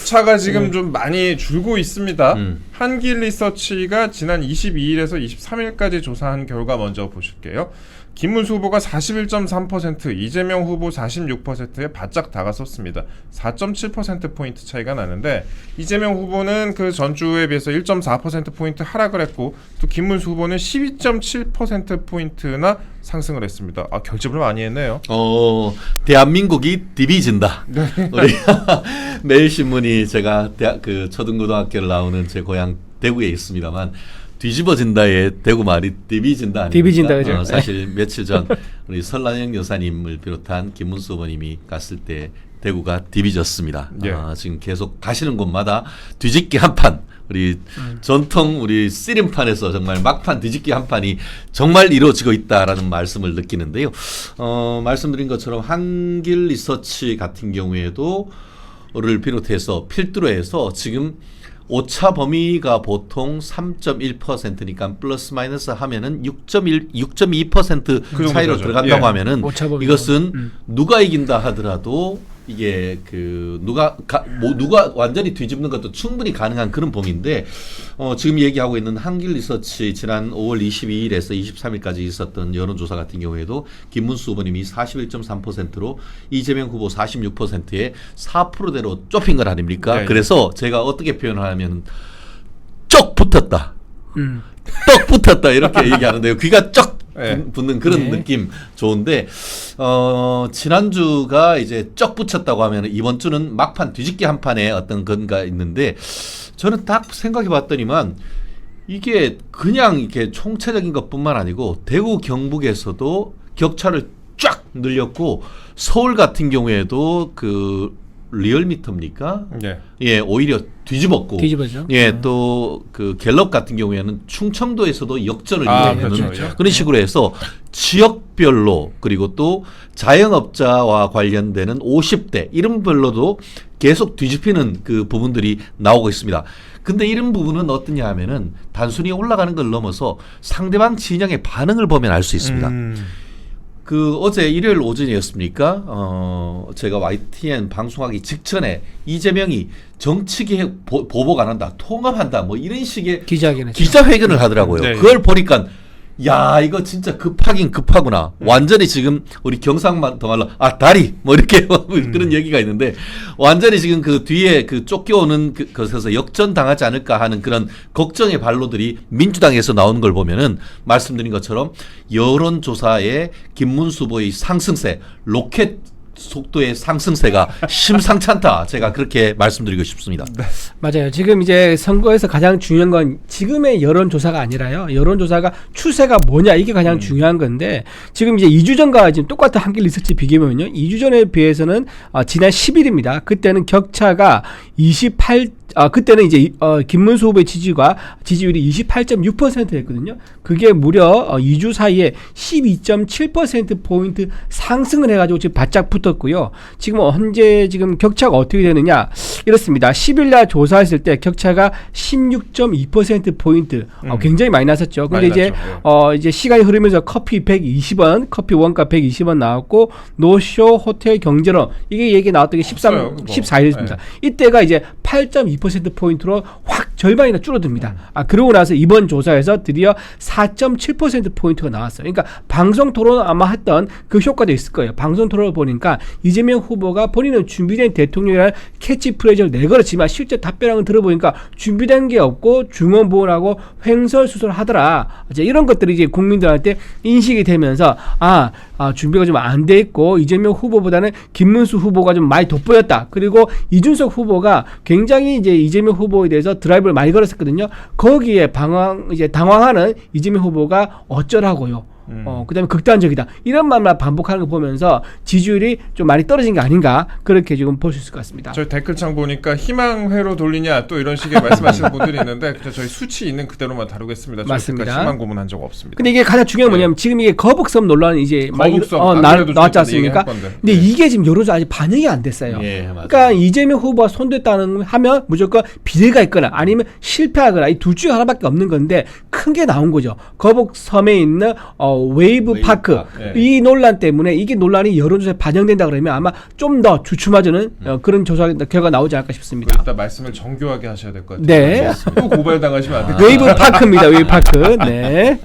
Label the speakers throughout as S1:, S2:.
S1: 격차가 지금 좀 많이 줄고 있습니다. 한길리서치가 지난 22일에서 23일까지 조사한 결과 먼저 보실게요. 김문수 후보가 41.3%, 이재명 후보 46%에 바짝 다가섰습니다. 4.7%포인트 차이가 나는데 이재명 후보는 그 전주에 비해서 1.4%포인트 하락을 했고 또 김문수 후보는 12.7%포인트나 상승을 했습니다. 아, 결집을 많이 했네요.
S2: 대한민국이 디비진다. 네. 우리 매일신문이 제가 그 초등고등학교를 나오는 제 고향 대구에 있습니다만 뒤집어진다의 대구 말이 디비진다 아닙니까?
S3: 디비진다 그죠?
S2: 사실 며칠 전 우리 설란영 여사님을 비롯한 김문수 후보님이 갔을 때 대구가 디비졌습니다.
S1: 예.
S2: 지금 계속 가시는 곳마다 뒤집기 한판 우리 전통 우리 씨름판에서 정말 막판 뒤집기 한판이 정말 이루어지고 있다라는 말씀을 느끼는데요. 말씀드린 것처럼 한길리서치 같은 경우에도 를 비롯해서 필두로 해서 지금 오차 범위가 보통 3.1%니까 플러스 마이너스 하면은 6.2%
S1: 그
S2: 차이로
S1: 정도죠.
S2: 들어간다고
S1: 예.
S2: 하면은 이것은 누가 이긴다 하더라도 이게 그 누가 완전히 뒤집는 것도 충분히 가능한 그런 범위인데 지금 얘기하고 있는 한길리서치 지난 5월 22일에서 23일까지 있었던 여론조사 같은 경우에도 김문수 후보님이 41.3%로 이재명 후보 46%에 4%대로 좁힌 것 아닙니까?
S1: 네.
S2: 그래서 제가 어떻게 표현하면 쩍 붙었다. 떡 붙었다 이렇게 얘기하는데요. 귀가 쩍 붙는 그런 느낌 좋은데 지난주가 이제 쩍 붙였다고 하면 이번 주는 막판 뒤집기 한 판에 어떤 건가 있는데 저는 딱 생각해 봤더니만 이게 그냥 이렇게 총체적인 것뿐만 아니고 대구 경북에서도 격차를 쫙 늘렸고 서울 같은 경우에도 그 리얼미터입니까?
S1: 예.
S2: 예, 오히려 뒤집었고.
S3: 뒤집어죠.
S2: 예, 또 그 갤럽 같은 경우에는 충청도에서도 역전을 이루는
S1: 그렇죠.
S2: 그런 식으로 해서 지역별로 그리고 또 자영업자와 관련되는 50대 이런 별로도 계속 뒤집히는 그 부분들이 나오고 있습니다. 근데 이런 부분은 어떠냐 하면은 단순히 올라가는 걸 넘어서 상대방 진영의 반응을 보면 알 수 있습니다. 그 어제 일요일 오전이었습니까? 제가 YTN 방송하기 직전에 이재명이 정치개혁 보복 안 한다, 통합한다, 뭐 이런 식의 기자회견을 하더라고요.
S1: 네.
S2: 그걸 보니까 야 이거 진짜 급하긴 급하구나. 완전히 지금 우리 경상만 더 말로 다리 뭐 이렇게 그런 얘기가 있는데 완전히 지금 그 뒤에 그 쫓겨오는 것에서 역전 당하지 않을까 하는 그런 걱정의 발로들이 민주당에서 나오는 걸 보면은 말씀드린 것처럼 여론조사에 김문수 후보의 상승세 로켓 속도의 상승세가 심상치 않다. 제가 그렇게 말씀드리고 싶습니다.
S1: 네.
S3: 맞아요. 지금 이제 선거에서 가장 중요한 건 지금의 여론조사가 아니라요. 여론조사가 추세가 뭐냐 이게 가장 중요한 건데 지금 이제 2주 전과 지금 똑같은 한길리서치 비교하면요. 2주 전에 비해서는 지난 10일입니다. 그때는 격차가 그때는 이제 김문수 후보의 지지율이 28.6%였거든요. 그게 무려 2주 사이에 12.7%포인트 상승을 해가지고 지금 바짝 붙었고요. 지금 현재 지금 격차가 어떻게 되느냐 이렇습니다. 10일날 조사했을 때 격차가 16.2%포인트 굉장히 많이 났었죠. 근데 이제 이제 시간이 흐르면서 커피 120원, 커피 원가 120원 나왔고 노쇼 호텔 경제론 이게 얘기 나왔던 게 14일입니다. 이때가 이제 8.2%포인트로 확 절반이나 줄어듭니다. 그러고 나서 이번 조사에서 드디어 4.7%포인트가 나왔어요. 그러니까 방송 토론 아마 했던 그 효과도 있을 거예요. 방송 토론을 보니까 이재명 후보가 본인은 준비된 대통령이라는 캐치프레이즈를 내걸었지만 실제 답변을 들어보니까 준비된 게 없고 중언부언하고 횡설수설 하더라. 이제 이런 것들이 이제 국민들한테 인식이 되면서 준비가 좀 안 돼 있고 이재명 후보보다는 김문수 후보가 좀 많이 돋보였다. 그리고 이준석 후보가 굉장히 이제 이재명 후보에 대해서 드라이브를 많이 걸었었거든요. 거기에 당황하는 이재명 후보가 어쩌라고요. 그다음에 극단적이다. 이런 말만 반복하는 거 보면서 지지율이 좀 많이 떨어진 게 아닌가 그렇게 지금 볼 수 있을 것 같습니다.
S1: 저희 댓글창 보니까 희망회로 돌리냐 또 이런 식의 말씀하시는 분들이 있는데 그냥 저희 수치 있는 그대로만 다루겠습니다.
S3: 맞습니다.
S1: 희망 고문한 적 없습니다.
S3: 근데 이게 가장 중요한 건 뭐냐면 지금 이게 거북섬 논란이 이제 나왔지 않습니까? 근데 이게 지금 여론조사 아직 반영이 안 됐어요. 그러니까 이재명 후보가 손댔다는 하면 무조건 비례가 있거나 아니면 실패하거나 이 둘 중에 하나밖에 없는 건데 큰 게 나온 거죠. 거북섬에 있는 웨이브 파크
S1: 네.
S3: 이 논란 때문에 이게 논란이 여론조사에 반영된다 그러면 아마 좀 더 주춤하지는 그런 조사 결과 나오지 않을까 싶습니다.
S1: 일단 말씀을 정교하게 하셔야 될 것 같아요.
S3: 네.
S1: 또 고발당하시면 안 돼요.
S3: 웨이브 파크입니다. 웨이브 파크. 네.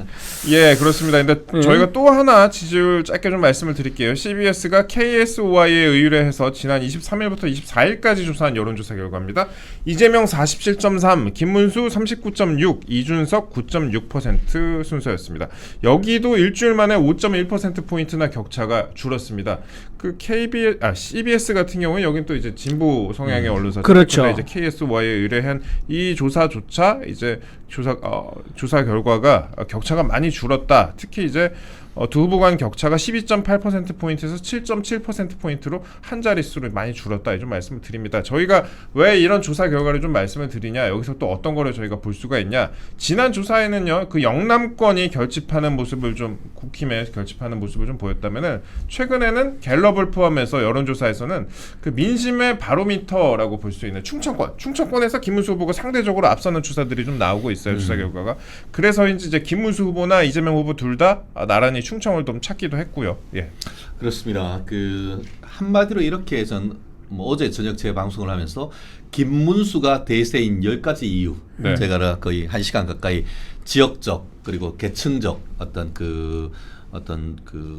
S1: 예, 그렇습니다. 근데 저희가 또 하나 지지율 짧게 좀 말씀을 드릴게요. CBS가 KSOI에 의뢰해서 지난 23일부터 24일까지 조사한 여론조사 결과입니다. 이재명 47.3, 김문수 39.6, 이준석 9.6% 순서였습니다. 여기도 일주일 만에 5.1%포인트나 격차가 줄었습니다. 그 CBS 같은 경우에 여긴 또 이제 진보 성향의 언론사죠.
S3: 그렇죠.
S1: 근데 이제 KSOI에 의뢰한 이 조사조차 이제 조사 결과가 격차가 많이 줄었다. 특히 이제 두 후보 간 격차가 12.8%포인트에서 7.7%포인트로 한 자릿수로 많이 줄었다. 좀 말씀을 드립니다. 저희가 왜 이런 조사 결과를 좀 말씀을 드리냐. 여기서 또 어떤 거를 저희가 볼 수가 있냐. 지난 조사에는요. 그 영남권이 결집하는 모습을 좀 국힘에 결집하는 모습을 좀 보였다면은 최근에는 갤럽을 포함해서 여론조사에서는 그 민심의 바로미터라고 볼 수 있는 충청권에서 김문수 후보가 상대적으로 앞서는 조사들이 좀 나오고 있어요. 조사 결과가. 그래서인지 이제 김문수 후보나 이재명 후보 둘 다 나란히 충청을 좀 찾기도 했고요. 예.
S2: 그렇습니다. 그 한마디로 이렇게 뭐 어제 저녁 제 방송을 하면서 김문수가 대세인 10가지 이유
S1: 네.
S2: 제가 거의 1시간 가까이 지역적 그리고 계층적 어떤 그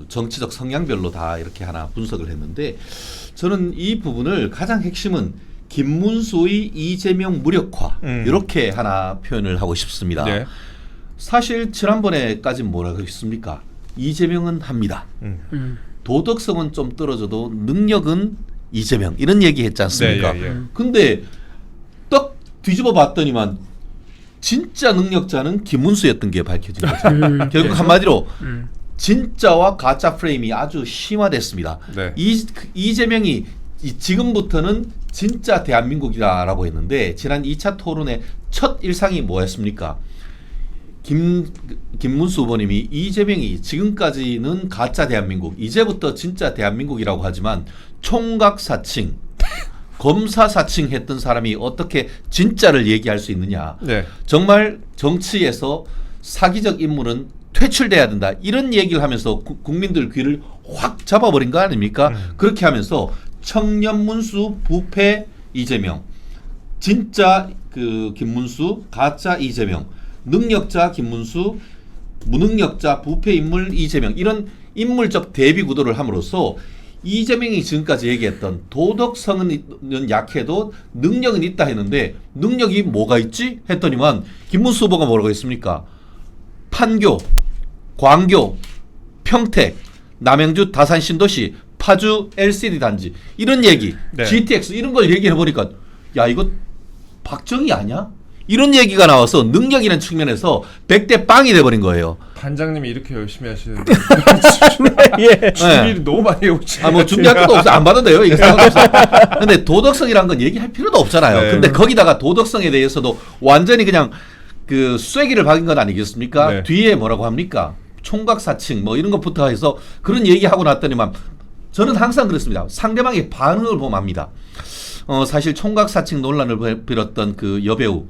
S2: 정치적 성향별로 다 이렇게 하나 분석을 했는데 저는 이 부분을 가장 핵심은 김문수의 이재명 무력화 이렇게 하나 표현을 하고 싶습니다.
S1: 네.
S2: 사실 지난번에까지 뭐라고 했습니까? 이재명은 합니다. 도덕성은 좀 떨어져도 능력은 이재명 이런 얘기했지 않습니까?
S1: 네, 예, 예.
S2: 근데 딱 뒤집어 봤더니만 진짜 능력자는 김문수였던 게 밝혀진 거죠. 결국 한마디로 진짜와 가짜 프레임이 아주 심화됐습니다.
S1: 네.
S2: 이재명이 지금부터는 진짜 대한민국이다라고 했는데 지난 2차 토론의 첫 일상이 뭐였습니까? 김문수 후보님이 이재명이 지금까지는 가짜 대한민국, 이제부터 진짜 대한민국이라고 하지만 총각 사칭, 검사 사칭 했던 사람이 어떻게 진짜를 얘기할 수 있느냐.
S1: 네.
S2: 정말 정치에서 사기적 인물은 퇴출돼야 된다. 이런 얘기를 하면서 국민들 귀를 확 잡아버린 거 아닙니까? 그렇게 하면서 청년문수, 부패 이재명, 진짜 그 김문수, 가짜 이재명, 능력자 김문수, 무능력자 부패 인물 이재명 이런 인물적 대비 구도를 함으로써 이재명이 지금까지 얘기했던 도덕성은 약해도 능력은 있다 했는데 능력이 뭐가 있지? 했더니만 김문수 후보가 뭐라고 했습니까? 판교, 광교, 평택, 남양주 다산 신도시, 파주 LCD 단지 이런 얘기,
S1: 네.
S2: GTX 이런 걸 얘기해 보니까 야 이거 박정희 아니야? 이런 얘기가 나와서 능력이라는 측면에서 100대 빵이 돼버린 거예요.
S1: 반장님이 이렇게 열심히 하시는데
S3: 예.
S1: 준비를 너무 많이 해오지.
S2: 뭐 준비할 것도 없어. 안 받아도 돼요. 이게 상관없어. 근데 도덕성이란 건 얘기할 필요도 없잖아요.
S1: 네.
S2: 근데 거기다가 도덕성에 대해서도 완전히 그냥 그 쐐기를 박은 건 아니겠습니까?
S1: 네.
S2: 뒤에 뭐라고 합니까? 총각 사칭 뭐 이런 것부터 해서 그런 얘기하고 났더니만 저는 항상 그렇습니다. 상대방의 반응을 보면 압니다. 사실 총각 사칭 논란을 빌었던 그 여배우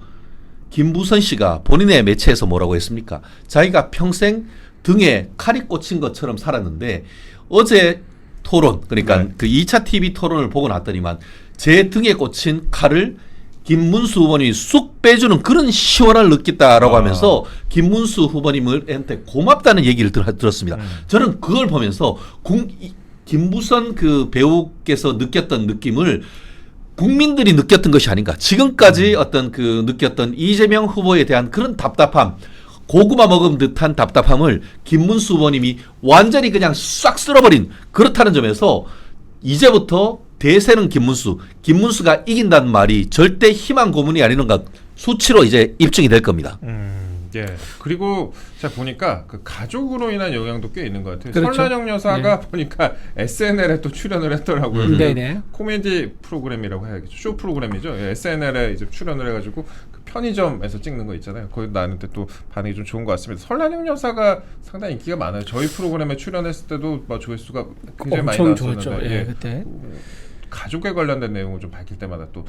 S2: 김부선 씨가 본인의 매체에서 뭐라고 했습니까? 자기가 평생 등에 칼이 꽂힌 것처럼 살았는데 어제 토론 그러니까
S1: 네.
S2: 그 2차 TV 토론을 보고 났더니만 제 등에 꽂힌 칼을 김문수 후보님이 쑥 빼주는 그런 시원함을 느꼈다라고 하면서 김문수 후보님한테 고맙다는 얘기를 들었습니다. 저는 그걸 보면서 김부선 그 배우께서 느꼈던 느낌을 국민들이 느꼈던 것이 아닌가. 지금까지 어떤 그 느꼈던 이재명 후보에 대한 그런 답답함, 고구마 먹은 듯한 답답함을 김문수 후보님이 완전히 그냥 싹 쓸어버린 그렇다는 점에서 이제부터 대세는 김문수가 이긴다는 말이 절대 희망 고문이 아니는가 수치로 이제 입증이 될 겁니다.
S1: 예. 그리고 제가 보니까 그 가족으로 인한 영향도 꽤 있는 것 같아요.
S3: 그렇죠.
S1: 설란영 여사가 보니까 SNL에 또 출연을 했더라고요.
S3: 네네.
S1: 코미디 프로그램이라고 해야겠죠. 쇼 프로그램이죠. 예, SNL에 이제 출연을 해가지고 그 편의점에서 찍는 거 있잖아요. 거기 나는데 또 반응이 좀 좋은 것 같습니다. 설란영 여사가 상당히 인기가 많아요. 저희 프로그램에 출연했을 때도 뭐 조회수가 굉장히 많이
S3: 엄청
S1: 나왔었는데
S3: 좋았죠. 예, 그때.
S1: 가족에 관련된 내용을 좀 밝힐 때마다 또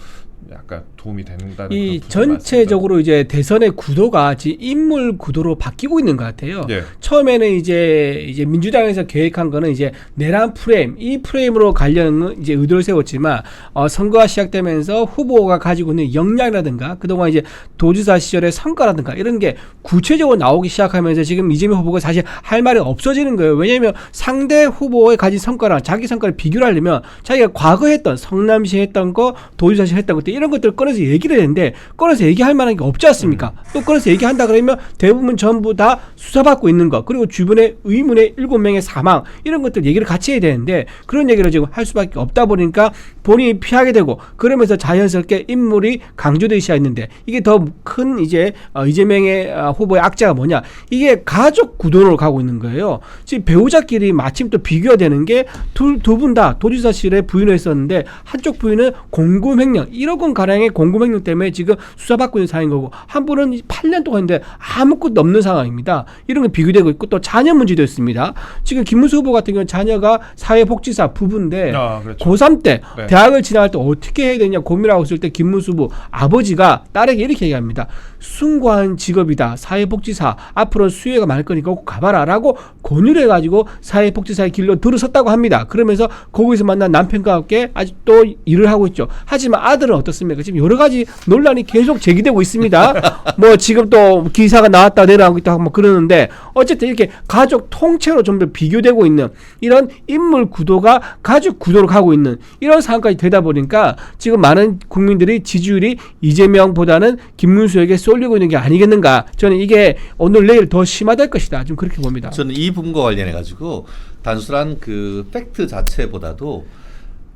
S1: 약간 도움이 된다는
S3: 이
S1: 그런 부분이
S3: 전체적으로 이제 대선의 구도가 지금 인물 구도로 바뀌고 있는 것 같아요.
S1: 예.
S3: 처음에는 이제 민주당에서 계획한 거는 이제 내란 프레임, 이 프레임으로 가려는 이제 의도를 세웠지만 선거가 시작되면서 후보가 가지고 있는 역량이라든가 그동안 이제 도지사 시절의 성과라든가 이런 게 구체적으로 나오기 시작하면서 지금 이재명 후보가 사실 할 말이 없어지는 거예요. 왜냐하면 상대 후보의 가진 성과랑 자기 성과를 비교를 하려면 자기가 과거에 했던 성남시 했던 거, 도지사시 했던 것들 이런 것들을 꺼내서 얘기를 했는데 꺼내서 얘기할 만한 게 없지 않습니까? 또 꺼내서 얘기한다 그러면 대부분 전부 다 수사받고 있는 거 그리고 주변에 의문의 7명의 사망 이런 것들 얘기를 같이 해야 되는데 그런 얘기를 지금 할 수밖에 없다 보니까 본인이 피하게 되고 그러면서 자연스럽게 인물이 강조되기 시작했는데 이게 더 큰 이제 이재명의 후보의 악재가 뭐냐 이게 가족 구도로 가고 있는 거예요. 지금 배우자끼리 마침 또 비교가 되는 게 두 분 다 도지사실에 부인을 했었는데 한쪽 부인은 공금횡령 1억 원 가량의 공금횡령 때문에 지금 수사받고 있는 상황인 거고 한 분은 8년 동안 했는데 아무것도 없는 상황입니다. 이런 게 비교되고 있고 또 자녀 문제도 있습니다. 지금 김문수 후보 같은 경우는 자녀가 사회복지사 부부인데
S1: 그렇죠.
S3: 고3 때
S1: 네.
S3: 대학을 진학할 때 어떻게 해야 되냐 고민하고 있을 때 김문수 후보 아버지가 딸에게 이렇게 얘기합니다. 숭고한 직업이다. 사회복지사 앞으로 수혜가 많을 거니까 꼭 가봐라 라고 권유를 해가지고 사회복지사의 길로 들어섰다고 합니다. 그러면서 거기서 만난 남편과 함께 아직도 일을 하고 있죠. 하지만 아들은 어떻습니까? 지금 여러 가지 논란이 계속 제기되고 있습니다. 뭐 지금 또 기사가 나왔다 내려가고 있다 뭐 그러는데 어쨌든 이렇게 가족 통째로 좀 더 비교되고 있는 이런 인물 구도가 가족 구도로 가고 있는 이런 상황까지 되다 보니까 지금 많은 국민들이 지지율이 이재명보다는 김문수에게 쏠리고 있는 게 아니겠는가. 저는 이게 오늘 내일 더 심화될 것이다. 좀 그렇게 봅니다.
S2: 저는 이 부분과 관련해 가지고 단순한 그 팩트 자체보다도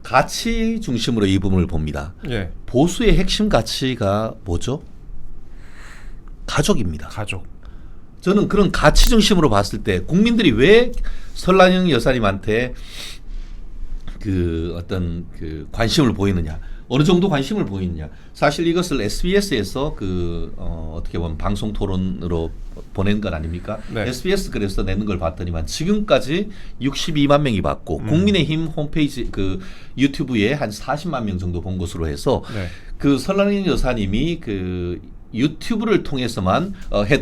S2: 가치 중심으로 이 부분을 봅니다.
S1: 예.
S2: 보수의 핵심 가치가 뭐죠? 가족입니다.
S1: 가족.
S2: 저는 그런 가치 중심으로 봤을 때 국민들이 왜 설란영 여사님한테 그 어떤 그 관심을 보이느냐, 어느 정도 관심을 보이느냐. 사실 이것을 SBS에서 어떻게 보면 방송 토론으로 보낸 건 아닙니까?
S1: 네.
S2: SBS 그래서 내는 걸 봤더니만 지금까지 62만 명이 봤고 국민의힘 홈페이지 그 유튜브에 한 40만 명 정도 본 것으로 해서
S1: 네.
S2: 그 설란영 여사님이 그 유튜브를 통해서만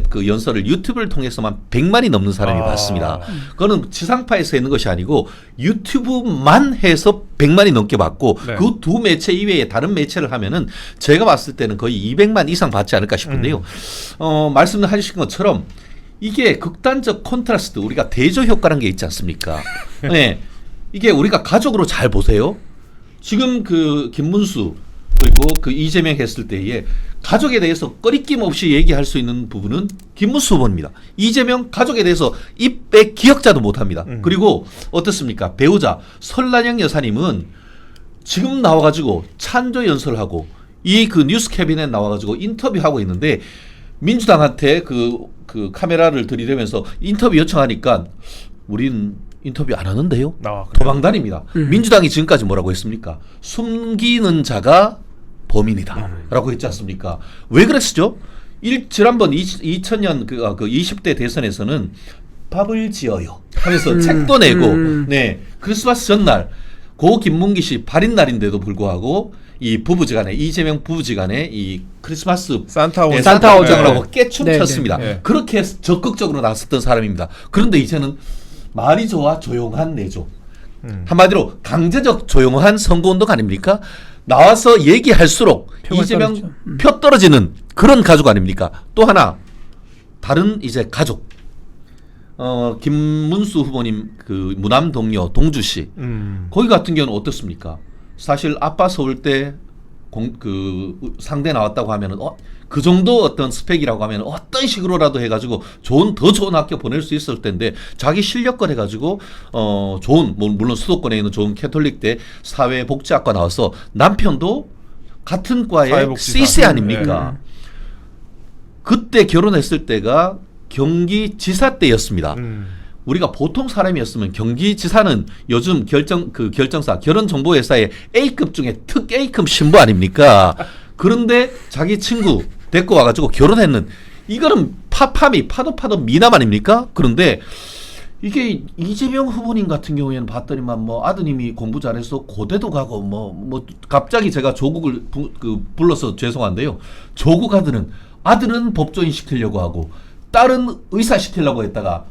S2: 그 연설을 유튜브를 통해서만 100만이 넘는 사람이 봤습니다. 그거는 지상파에서 했는 것이 아니고 유튜브만 해서 100만이 넘게 봤고
S1: 네.
S2: 그 두 매체 이외에 다른 매체를 하면은 제가 봤을 때는 거의 200만 이상 받지 않을까 싶은데요. 말씀하신 것처럼 이게 극단적 콘트라스트 우리가 대조 효과라는 게 있지 않습니까? 네. 이게 우리가 가족으로 잘 보세요. 지금 그 김문수 그리고 그 이재명 했을 때에 가족에 대해서 꺼리낌 없이 얘기할 수 있는 부분은 김문수 후보입니다. 이재명 가족에 대해서 입에 기억자도 못합니다. 그리고 어떻습니까? 배우자 설란영 여사님은 지금 나와가지고 찬조 연설하고 이 그 뉴스 캐비넷 나와가지고 인터뷰하고 있는데 민주당한테 그 카메라를 들이대면서 인터뷰 요청하니까 우린 인터뷰 안 하는데요. 도망다닙니다. 민주당이 지금까지 뭐라고 했습니까? 숨기는 자가 범인이다 라고 했지 않습니까? 왜 그랬죠? 지난번 2000년 그 20대 대선에서는 밥을 지어요 하면서 책도 내고 네 크리스마스 전날 고 김문기 씨 발인 날인데도 불구하고 이 부부지간에 이재명 부부지간에 이 크리스마스
S1: 산타
S2: 오장을 하고 깨춤
S3: 네,
S2: 췄습니다.
S1: 네.
S2: 그렇게 적극적으로 나섰던 사람입니다. 그런데 이제는 말이 좋아 조용한 내조. 한마디로 강제적 조용한 선거운동 아닙니까? 나와서 얘기할수록 이재명
S3: 떨어지죠.
S2: 표 떨어지는 그런 가족 아닙니까? 또 하나 다른 이제 가족. 김문수 후보님 그 무남 동료 동주시 거기 같은 경우는 어떻습니까? 사실 아빠 서울 때 상대 나왔다고 하면은 그 정도 어떤 스펙이라고 하면 어떤 식으로라도 해가지고 더 좋은 학교 보낼 수 있을 텐데 자기 실력껏 해가지고 물론 수도권에 있는 좋은 캐톨릭대 사회복지학과 나와서 남편도 같은 과의 CC 아닙니까? 그때 결혼했을 때가 경기지사 때였습니다. 우리가 보통 사람이었으면 경기지사는 요즘 결정사 결혼정보회사의 A급 중에 특 A급 신부 아닙니까? 그런데 자기 친구 데리고 와가지고 결혼했는 이거는 파도 미남 아닙니까? 그런데 이게 이재명 후보님 같은 경우에는 봤더니만 뭐 아드님이 공부 잘해서 고대도 가고 뭐 갑자기 제가 조국을 불러서 죄송한데요. 조국 아들은 법조인 시키려고 하고 딸은 의사 시키려고 했다가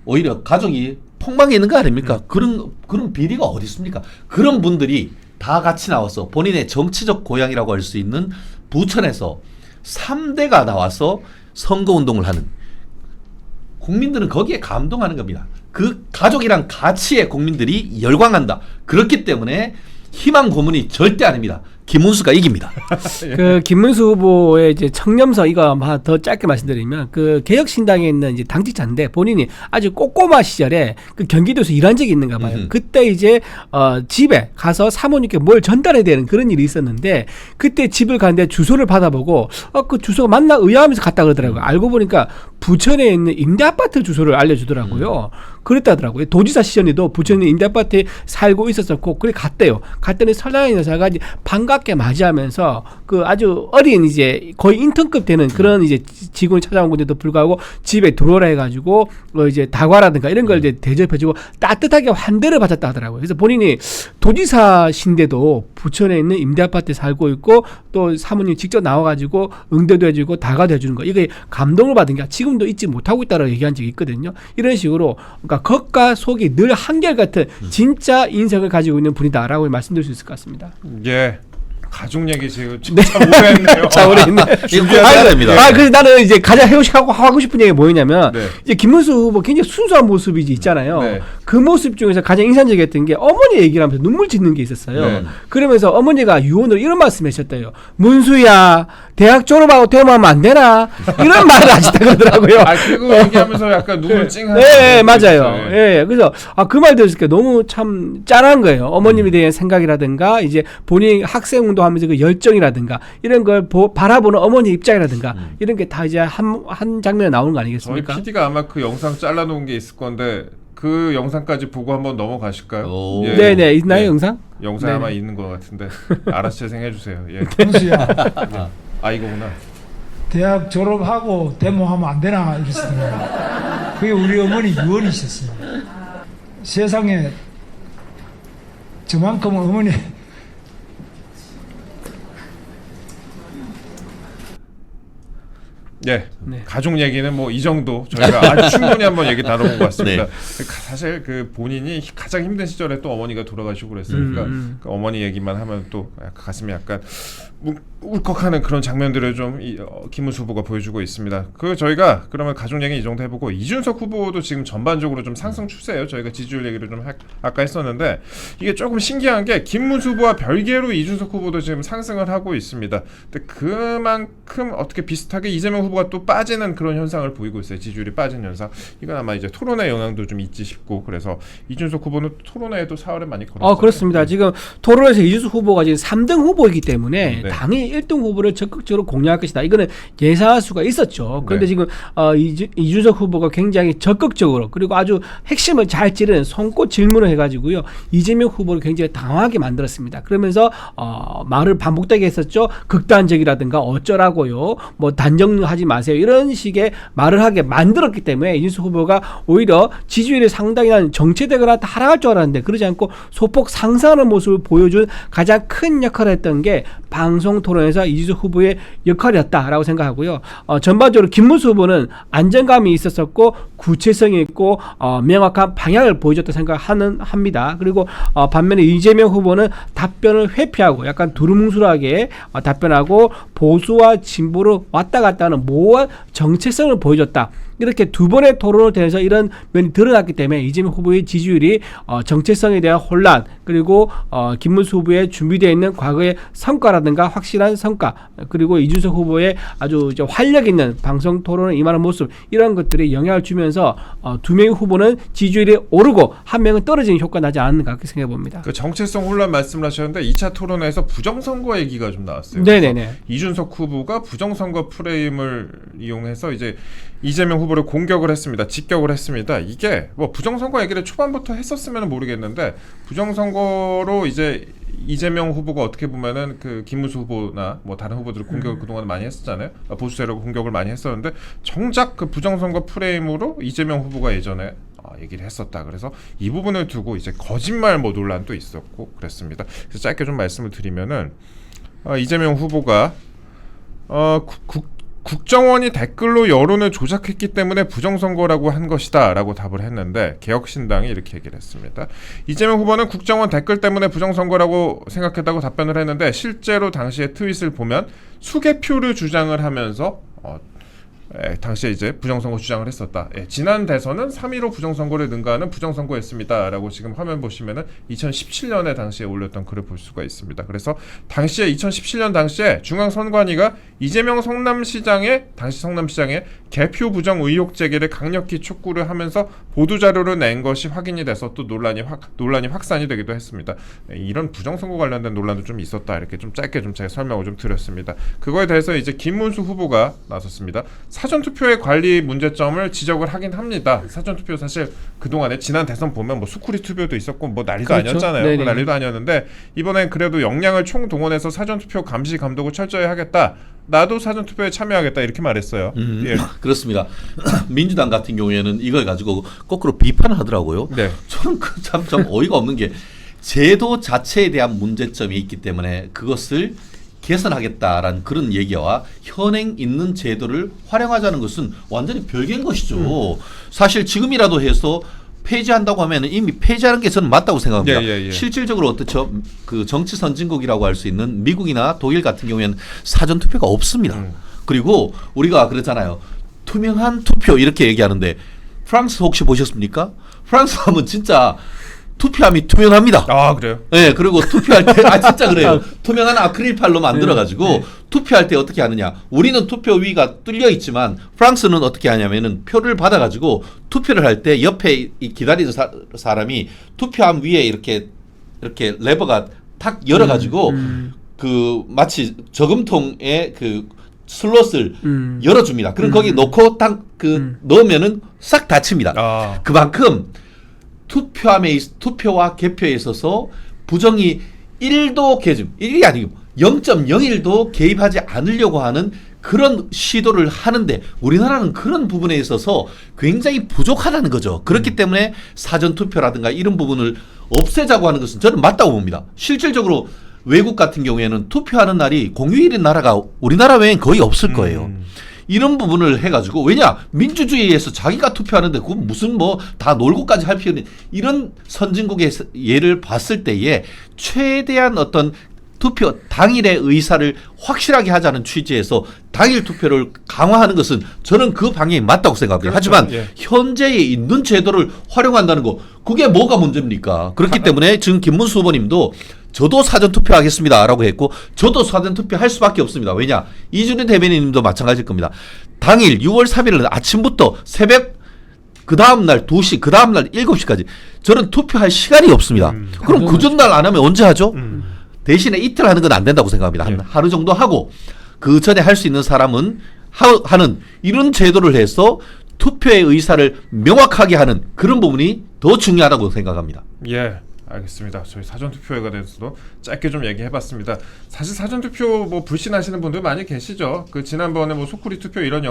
S2: 오히려 가족이 폭망해 있는 거 아닙니까? 그런 비리가 어디 있습니까? 그런 분들이 다 같이 나와서 본인의 정치적 고향이라고 할 수 있는 부천에서 3대가 나와서 선거운동을 하는, 국민들은 거기에 감동하는 겁니다. 그 가족이란 가치에 국민들이 열광한다. 그렇기 때문에 희망 고문이 절대 아닙니다. 김문수가 이깁니다.
S3: 그 김문수 후보의 이제 청렴서 이거 더 짧게 말씀드리면 그 개혁신당에 있는 이제 당직자인데 본인이 아주 꼬꼬마 시절에 그 경기도에서 일한 적이 있는가 봐요. 그때 이제 집에 가서 사모님께 뭘 전달해야 되는 그런 일이 있었는데 그때 집을 갔는데 주소를 받아보고 그 주소가 맞나 의아하면서 갔다 그러더라고요. 알고 보니까 부천에 있는 임대아파트 주소를 알려주더라고요. 그랬다더라고요. 도지사 시절에도 부천에 임대아파트에 살고 있었었고 그래 갔대요. 갔더니 설랑이 여사가 이제 반갑게 맞이하면서 그 아주 어린 이제 거의 인턴급 되는 그런 이제 직원이 찾아온 건데도 불구하고 집에 들어오라 해가지고 이제 다과라든가 이런 걸 이제 대접해주고 따뜻하게 환대를 받았다 하더라고요. 그래서 본인이 도지사신데도 부천에 있는 임대아파트에 살고 있고 또 사모님 직접 나와가지고 응대도 해주고 다과도 해주는 거 이게 감동을 받은 게 지금도 잊지 못하고 있다고 얘기한 적이 있거든요. 이런 식으로 그러니까 겉과 속이 늘 한결같은 진짜 인성을 가지고 있는 분이다라고 말씀드릴 수 있을 것 같습니다.
S1: 예. 가족 얘기 지금 참 오래 했네요.
S3: 자, 우리 있네.
S2: 준비해야 됩니다.
S3: 그래서 나는 이제 가장 하고 싶은 얘기가 뭐냐면
S1: 네.
S3: 이제 김문수 후보 굉장히 순수한 모습이 있잖아요.
S1: 네.
S3: 그 모습 중에서 가장 인상적이었던 게 어머니 얘기를 하면서 눈물 짓는 게 있었어요.
S1: 네.
S3: 그러면서 어머니가 유언으로 이런 말씀하셨대요. 문수야, 대학 졸업하고 퇴임하면 안 되나? 이런 말을 하시다 그러더라고요.
S1: 그거 얘기하면서 약간 눈물 찡하는.
S3: 네, 맞아요. 예, 그래서 그 말 들었을 때 너무 참 짠한 거예요. 어머님에 대한 생각이라든가 이제 본인 학생 운동하면서 그 열정이라든가 이런 걸 바라보는 어머니 입장이라든가 이런 게 다 이제 한 장면에 나오는 거
S1: 저희
S3: 아니겠습니까?
S1: PD가 아마 그 영상 잘라놓은 게 있을 건데 그 영상까지 보고 한번 넘어가실까요?
S2: 오.
S1: 예.
S3: 네네, 있나요,
S1: 예.
S3: 영상?
S1: 영상
S3: 네네.
S1: 아마 있는 것 같은데 알아서 재생해 주세요. 예.
S4: 문수야,
S1: 이거구나.
S4: 대학 졸업하고 데모하면 안 되나 이랬습니다. 그게 우리 어머니 유언이셨어요. 세상에 저만큼 어머니
S1: 예,
S3: 네.
S1: 가족 얘기는 뭐 이 정도 저희가 아주 충분히 한번 얘기 다뤄본 것 같습니다.
S2: 네.
S1: 사실 그 본인이 가장 힘든 시절에 또 어머니가 돌아가시고 그랬으니까 그 어머니 얘기만 하면 또 가슴이 약간 울컥하는 그런 장면들을 좀 김문수 후보가 보여주고 있습니다. 저희가 그러면 가족 얘기 이 정도 해보고 이준석 후보도 지금 전반적으로 좀 상승 추세예요. 저희가 지지율 얘기를 좀 아까 했었는데 이게 조금 신기한 게 김문수 후보와 별개로 이준석 후보도 지금 상승을 하고 있습니다. 근데 그만큼 어떻게 비슷하게 이재명 후보가 또 빠지는 그런 현상을 보이고 있어요. 지지율이 빠진 현상. 이건 아마 이제 토론회 영향도 좀 있지 싶고 그래서 이준석 후보는 토론회에도 4월에 많이 걸었어요.
S3: 그렇습니다. 지금 토론에서 이준석 후보가 지금 3등 후보이기 때문에
S1: 네.
S3: 당연히 1등 후보를 적극적으로 공략할 것이다. 이거는 예상할 수가 있었죠. 그런데
S1: 네.
S3: 지금 이준석 후보가 굉장히 적극적으로 그리고 아주 핵심을 잘 찌르는 손꼽 질문을 해가지고요. 이재명 후보를 굉장히 당황하게 만들었습니다. 그러면서 말을 반복되게 했었죠. 극단적이라든가 어쩌라고요. 뭐 단정하지 마세요. 이런 식의 말을 하게 만들었기 때문에 이준석 후보가 오히려 지지율이 상당히 정체되거나 하락할 줄 알았는데 그러지 않고 소폭 상승하는 모습을 보여준 가장 큰 역할을 했던 게 방송 토론에서 이준석 후보의 역할이었다라고 생각하고요. 전반적으로 김문수 후보는 안정감이 있었었고 구체성이 있고 명확한 방향을 보여줬다 생각합니다. 그리고 반면에 이재명 후보는 답변을 회피하고 약간 두루뭉술하게 답변하고 보수와 진보로 왔다 갔다 하는 모호한 정체성을 보여줬다. 이렇게 두 번의 토론을 통해서 이런 면이 드러났기 때문에 이재명 후보의 지지율이 정체성에 대한 혼란 그리고 김문수 후보의 준비되어 있는 과거의 성과라든가 확실한 성과 그리고 이준석 후보의 아주 활력 있는 방송 토론을 임하는 모습 이런 것들이 영향을 주면서 두 명의 후보는 지지율이 오르고 한 명은 떨어지는 효과가 나지 않는가 그렇게 생각해 봅니다.
S1: 그 정체성 혼란 말씀을 하셨는데 2차 토론회에서 부정선거 얘기가 좀 나왔어요.
S3: 네네네.
S1: 이준석 후보가 부정선거 프레임을 이용해서 이제 이재명 후보를 공격을 했습니다. 직격을 했습니다. 이게 뭐 부정선거 얘기를 초반부터 했었으면 모르겠는데 부정선거로 이제 이재명 후보가 어떻게 보면은 그 김문수 후보나 뭐 다른 후보들을 공격을 그동안 많이 했었잖아요. 보수 세력 공격을 많이 했었는데 정작 그 부정선거 프레임으로 이재명 후보가 예전에 얘기를 했었다. 그래서 이 부분을 두고 이제 거짓말 뭐 논란도 있었고 그랬습니다. 그래서 짧게 좀 말씀을 드리면은 이재명 후보가 국정원이 댓글로 여론을 조작했기 때문에 부정선거라고 한 것이다 라고 답을 했는데 개혁신당이 이렇게 얘기를 했습니다. 이재명 후보는 국정원 댓글 때문에 부정선거라고 생각했다고 답변을 했는데 실제로 당시의 트윗을 보면 수개표를 주장을 하면서 당시에 이제 부정선거 주장을 했었다. 지난 대선은 3.15 부정선거를 능가하는 부정선거였습니다 라고 지금 화면 보시면은 2017년에 당시에 올렸던 글을 볼 수가 있습니다. 그래서 당시에 2017년 당시에 중앙선관위가 이재명 당시 성남시장의 개표 부정 의혹 제기를 강력히 촉구를 하면서 보도자료를 낸 것이 확인이 돼서 또 논란이 확산이 되기도 했습니다. 이런 부정선거 관련된 논란도 좀 있었다. 이렇게 좀 짧게 좀 제가 설명을 좀 드렸습니다. 그거에 대해서 이제 김문수 후보가 나섰습니다. 사전투표의 관리 문제점을 지적을 하긴 합니다. 사전투표 사실 그동안에 지난 대선 보면 뭐 수쿠리 투표도 있었고 뭐 난리도
S3: 그렇죠.
S1: 아니었잖아요. 그 난리도 아니었는데 이번엔 그래도 역량을 총동원해서 사전투표 감시 감독을 철저히 하겠다. 나도 사전투표에 참여하겠다 이렇게 말했어요. 예.
S2: 그렇습니다. 민주당 같은 경우에는 이걸 가지고 거꾸로 비판을 하더라고요.
S1: 네.
S2: 저는 참 어이가 없는 게 제도 자체에 대한 문제점이 있기 때문에 그것을 개선하겠다라는 그런 얘기와 현행 있는 제도를 활용하자는 것은 완전히 별개인 것이죠. 사실 지금이라도 해서 폐지한다고 하면 이미 폐지하는 게 저는 맞다고 생각합니다.
S1: 예.
S2: 실질적으로 어떻죠? 그 정치 선진국이라고 할 수 있는 미국이나 독일 같은 경우에는 사전 투표가 없습니다. 그리고 우리가 그랬잖아요. 투명한 투표 이렇게 얘기하는데 프랑스 혹시 보셨습니까? 프랑스 하면 진짜 투표함이 투명합니다.
S1: 아 그래요?
S2: 네, 그리고 투표할 때 진짜 그래요. 투명한 아크릴팔로 만들어가지고 투표할 때 어떻게 하느냐? 우리는 투표 위가 뚫려 있지만 프랑스는 어떻게 하냐면은 표를 받아가지고 투표를 할 때 옆에 기다리는 사람이 투표함 위에 이렇게 레버가 탁 열어가지고 그 마치 저금통에 그 슬롯을 열어줍니다. 그럼 거기 놓고 딱 넣으면은 싹 닫힙니다. 그만큼 투표와 개표에 있어서 부정이 1도 개입, 1이 아니고 0.01도 개입하지 않으려고 하는 그런 시도를 하는데 우리나라는 그런 부분에 있어서 굉장히 부족하다는 거죠. 그렇기 때문에 사전투표라든가 이런 부분을 없애자고 하는 것은 저는 맞다고 봅니다. 실질적으로 외국 같은 경우에는 투표하는 날이 공휴일인 나라가 우리나라 외엔 거의 없을 거예요. 이런 부분을 해가지고 왜냐 민주주의에서 자기가 투표하는데 그건 무슨 뭐 다 놀고까지 할 필요는 이런 선진국의 예를 봤을 때에 최대한 어떤 투표 당일의 의사를 확실하게 하자는 취지에서 당일 투표를 강화하는 것은 저는 그 방향이 맞다고 생각합니다.
S1: 그렇죠.
S2: 하지만 현재에 있는 제도를 활용한다는 거 그게 뭐가 문제입니까? 그렇기 때문에 지금 김문수 후보님도 저도 사전투표 하겠습니다 라고 했고 저도 사전투표 할 수밖에 없습니다. 왜냐 이준희 대변인님도 마찬가지일 겁니다. 당일 6월 3일 아침부터 새벽 그 다음날 2시 그 다음날 7시까지 저는 투표할 시간이 없습니다. 그럼 그 전날 안 하면 언제 하죠? 대신에 이틀 하는 건 안 된다고 생각합니다. 한 하루 정도 하고 그 전에 할 수 있는 사람은 하는 이런 제도를 해서 투표의 의사를 명확하게 하는 그런 부분이 더 중요하다고 생각합니다.
S1: 예. 알겠습니다. 저희 사전투표에 대해서도 짧게 좀 얘기해봤습니다. 사실 사전투표 뭐 불신하시는 분들 많이 계시죠. 그 지난번에 뭐 소쿠리 투표 이런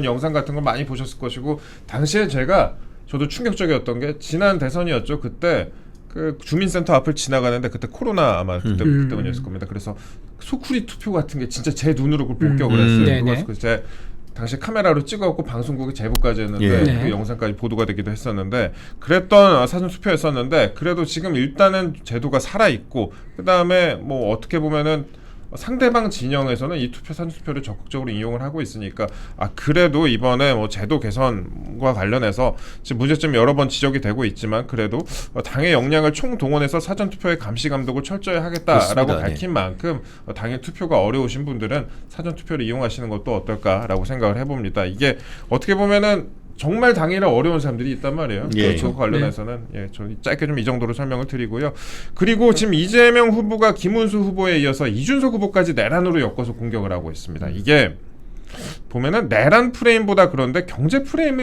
S1: 영상 같은 거 많이 보셨을 것이고 당시에 저도 충격적이었던 게 지난 대선이었죠. 그때 그 주민센터 앞을 지나가는데 그때 코로나 아마 그때 때문이었을 겁니다. 그래서 소쿠리 투표 같은 게 진짜 제 눈으로 그걸 목격을 했어요. 그래서 제 당시 카메라로 찍어갖고 방송국에 제보까지 했는데 그 영상까지 보도가 되기도 했었는데 그랬던 사전투표였었는데 그래도 지금 일단은 제도가 살아있고 그 다음에 뭐 어떻게 보면은 상대방 진영에서는 이 사전투표를 적극적으로 이용을 하고 있으니까 그래도 이번에 뭐 제도 개선과 관련해서 지금 문제점이 여러 번 지적이 되고 있지만 그래도 당의 역량을 총동원해서 사전투표의 감시 감독을 철저히 하겠다라고
S2: 그렇습니다.
S1: 밝힌 만큼 당일 투표가 어려우신 분들은 사전투표를 이용하시는 것도 어떨까라고 생각을 해봅니다. 이게 어떻게 보면은 정말 당일에 어려운 사람들이 있단 말이에요. 그거 관련해서는 저 짧게 좀 이 정도로 설명을 드리고요. 그리고 지금 이재명 후보가 김문수 후보에 이어서 이준석 후보까지 내란으로 엮어서 공격을 하고 있습니다. 이게 보면은 내란 프레임보다 그런데 경제 프레임이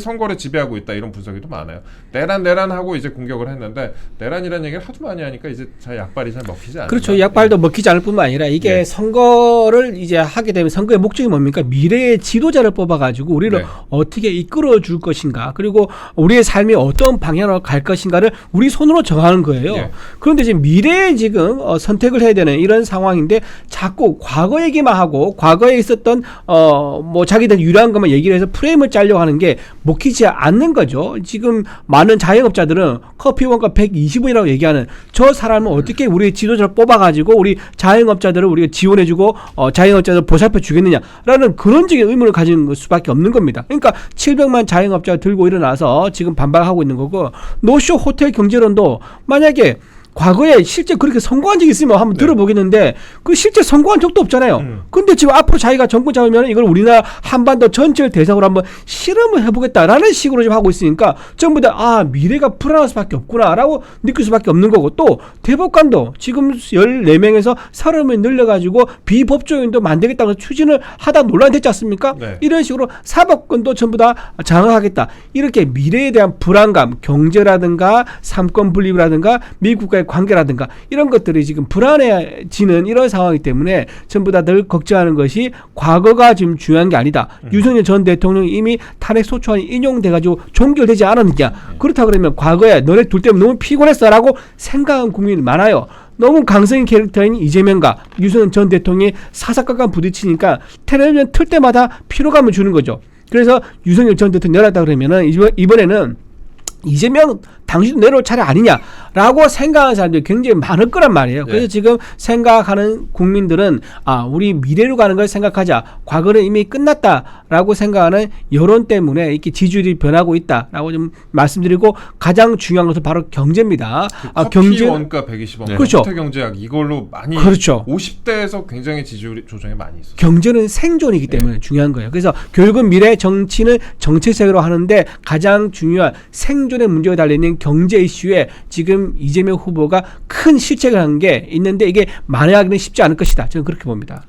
S1: 선거를 지배하고 있다 이런 분석이 또 많아요. 내란하고 이제 공격을 했는데 내란이라는 얘기를 하도 많이 하니까 이제 잘 약발이 잘 먹히지 않아요.
S3: 그렇죠. 약발도 먹히지 않을 뿐만 아니라 이게
S1: 네.
S3: 선거를 이제 하게 되면 선거의 목적이 뭡니까? 미래의 지도자를 뽑아가지고 우리를
S1: 네.
S3: 어떻게 이끌어 줄 것인가, 그리고 우리의 삶이 어떤 방향으로 갈 것인가를 우리 손으로 정하는 거예요.
S1: 네.
S3: 그런데 지금 미래에 지금 선택을 해야 되는 이런 상황인데 자꾸 과거 얘기만 하고 과거에 있었던 뭐 자기들 유리한 것만 얘기를 해서 프레임을 짜려고 하는 게 먹히지 않는 거죠. 지금 많은 자영업자들은 커피 원가 120원이라고 얘기하는 저 사람은 어떻게 우리 지도자를 뽑아가지고 우리 자영업자들을 우리가 지원해주고 자영업자들 보살펴 주겠느냐라는 그런적인 의문을 가진 수밖에 없는 겁니다. 그러니까 700만 자영업자가 들고 일어나서 지금 반발하고 있는 거고, 노쇼 호텔 경제론도 만약에 과거에 실제 그렇게 성공한 적이 있으면 한번 들어보겠는데 그 실제 성공한 적도 없잖아요. 근데 지금 앞으로 자기가 정권 잡으면 이걸 우리나라 한반도 전체를 대상으로 한번 실험을 해보겠다라는 식으로 지금 하고 있으니까 전부 다 미래가 불안할 수밖에 없구나라고 느낄 수밖에 없는 거고, 또 대법관도 지금 14명에서 30명 늘려가지고 비법조인도 만들겠다고 추진을 하다 논란이 됐지 않습니까?
S1: 네.
S3: 이런 식으로 사법권도 전부 다 장악하겠다. 이렇게 미래에 대한 불안감, 경제라든가 삼권 분립이라든가 미국과의 관계라든가 이런 것들이 지금 불안해지는 이런 상황이기 때문에 전부 다 늘 걱정하는 것이 과거가 지금 중요한 게 아니다. 윤석열 전 대통령이 이미 탄핵 소추안이 인용돼가지고 종결되지 않았느냐. 그렇다 그러면 과거에 너네 둘 때문에 너무 피곤했어라고 생각하는 국민이 많아요. 너무 강성인 캐릭터인 이재명과 윤석열 전 대통령이 사사건건 부딪히니까 텔레비전 틀 때마다 피로감을 주는 거죠. 그래서 윤석열 전 대통령 내려왔다 그러면은 이번에는 이재명 당신도 내려올 차례 아니냐라고 생각하는 사람들이 굉장히 많을 거란 말이에요. 그래서 지금 생각하는 국민들은 우리 미래로 가는 걸 생각하자. 과거는 이미 끝났다라고 생각하는 여론 때문에 이렇게 지지율이 변하고 있다라고 좀 말씀드리고, 가장 중요한 것은 바로 경제입니다.
S1: 커피 원가 120원,
S3: 그렇죠.
S1: 호텔 경제학 이걸로 많이,
S3: 그렇죠.
S1: 50대에서 굉장히 지지율 조정이 많이 있었어요.
S3: 경제는 생존이기 때문에 중요한 거예요. 그래서 결국 미래 정치는 정책색으로 하는데 가장 중요한 생존의 문제가 달려있는 경제 이슈에 지금 이재명 후보가 큰 실책을 한 게 있는데 이게 만회하기는 쉽지 않을 것이다. 저는 그렇게 봅니다.